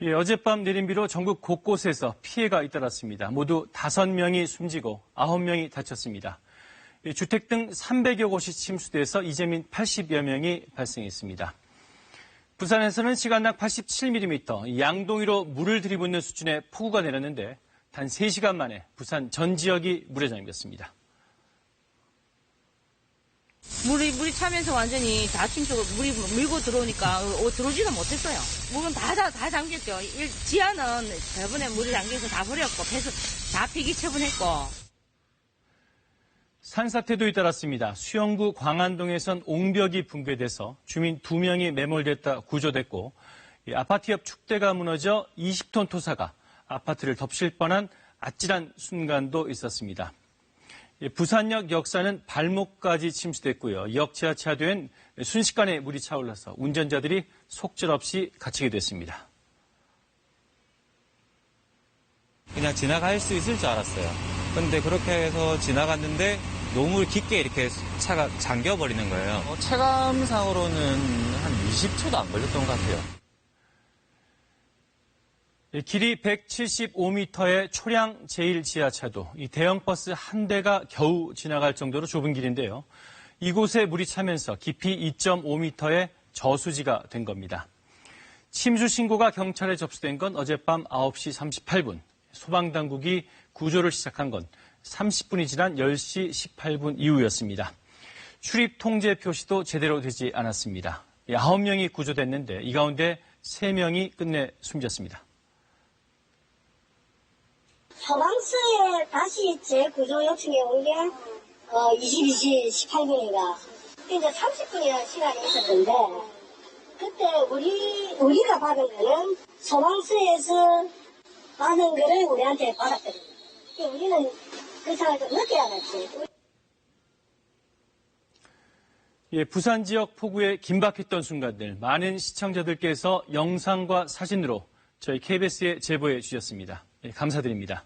예, 어젯밤 내린 비로 전국 곳곳에서 피해가 잇따랐습니다. 모두 5명이 숨지고 9명이 다쳤습니다. 주택 등 300여 곳이 침수돼서 이재민 80여 명이 발생했습니다. 부산에서는 시간당 87mm, 양동이로 물을 들이붓는 수준의 폭우가 내렸는데 단 3시간 만에 부산 전 지역이 물에 잠겼습니다. 물이 차면서 완전히 다 침수고 물이 밀고 들어오니까 들어오지는 못했어요. 물은 다 잠겼죠. 지하는 저번에 물이 잠겨서 다 버렸고 배수 다 폐기 처분했고. 산사태도 잇따랐습니다. 수영구 광안동에선 옹벽이 붕괴돼서 주민 2명이 매몰됐다 구조됐고 아파트 옆 축대가 무너져 20톤 토사가 아파트를 덮칠 뻔한 아찔한 순간도 있었습니다. 부산역 역사는 발목까지 침수됐고요. 역 지하차도엔 순식간에 물이 차올라서 운전자들이 속절없이 갇히게 됐습니다. 그냥 지나갈 수 있을 줄 알았어요. 그런데 그렇게 해서 지나갔는데 너무 깊게 이렇게 차가 잠겨버리는 거예요. 체감상으로는 한 20초도 안 걸렸던 것 같아요. 길이 175m의 초량 제1지하차도, 이 대형버스 한 대가 겨우 지나갈 정도로 좁은 길인데요. 이곳에 물이 차면서 깊이 2.5m의 저수지가 된 겁니다. 침수 신고가 경찰에 접수된 건 어젯밤 9시 38분, 소방당국이 구조를 시작한 건 30분이 지난 10시 18분 이후였습니다. 출입 통제 표시도 제대로 되지 않았습니다. 9명이 구조됐는데 이 가운데 3명이 끝내 숨졌습니다. 소방서에 다시 재구조 요청이 온 게 22시 18분인가. 이제 30분이라는 시간이 있었는데 그때 우리가 받은 거는 소방서에서 받은 거를 우리한테 받았거든요. 우리는 그 상황을 좀 늦게 알았지. 예, 부산 지역 폭우에 긴박했던 순간들 많은 시청자들께서 영상과 사진으로 저희 KBS에 제보해 주셨습니다. 예, 감사드립니다.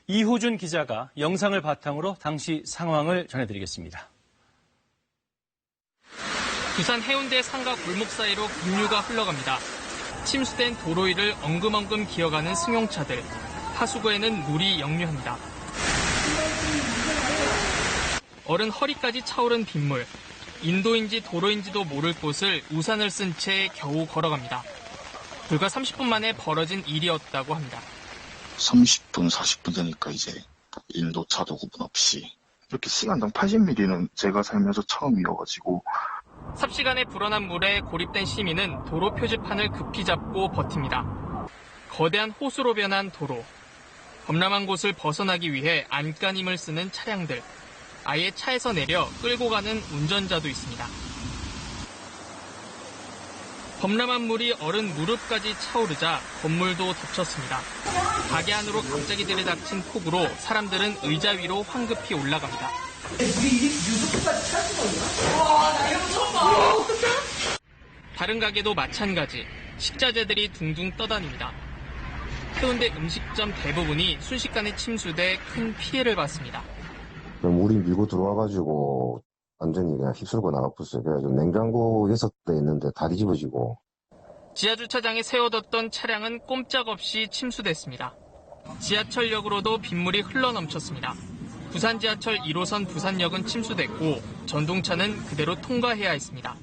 이호준 기자가 영상을 바탕으로 당시 상황을 전해드리겠습니다. 부산 해운대 상가 골목 사이로 급류가 흘러갑니다. 침수된 도로 위를 엉금엉금 기어가는 승용차들. 하수구에는 물이 역류합니다. 어른 허리까지 차오른 빗물. 인도인지 도로인지도 모를 곳을 우산을 쓴 채 겨우 걸어갑니다. 불과 30분 만에 벌어진 일이었다고 합니다. 30분, 40분 되니까 이제 인도차도 구분 없이 이렇게 시간당 80mm는 제가 살면서 처음이어가지고 삽시간에 불어난 물에 고립된 시민은 도로 표지판을 급히 잡고 버팁니다. 거대한 호수로 변한 도로. 범람한 곳을 벗어나기 위해 안간힘을 쓰는 차량들. 아예 차에서 내려 끌고 가는 운전자도 있습니다. 범람한 물이 어른 무릎까지 차오르자 건물도 덮쳤습니다. 가게 안으로 갑자기 들이닥친 폭우로 사람들은 의자 위로 황급히 올라갑니다. 다른 가게도 마찬가지. 식자재들이 둥둥 떠다닙니다. 해운대 음식점 대부분이 순식간에 침수돼 큰 피해를 봤습니다. 물이 밀고 들어와가지고 완전히 그냥 휩쓸고 나가버렸어요. 그래가지고 냉장고 6대 있는데 다 뒤집어지고. 지하주차장에 세워뒀던 차량은 꼼짝없이 침수됐습니다. 지하철역으로도 빗물이 흘러넘쳤습니다. 부산 지하철 1호선 부산역은 침수됐고 전동차는 그대로 통과해야 했습니다.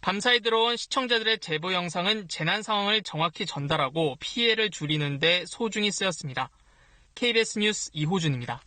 밤사이 들어온 시청자들의 제보 영상은 재난 상황을 정확히 전달하고 피해를 줄이는 데 소중히 쓰였습니다. KBS 뉴스 이호준입니다.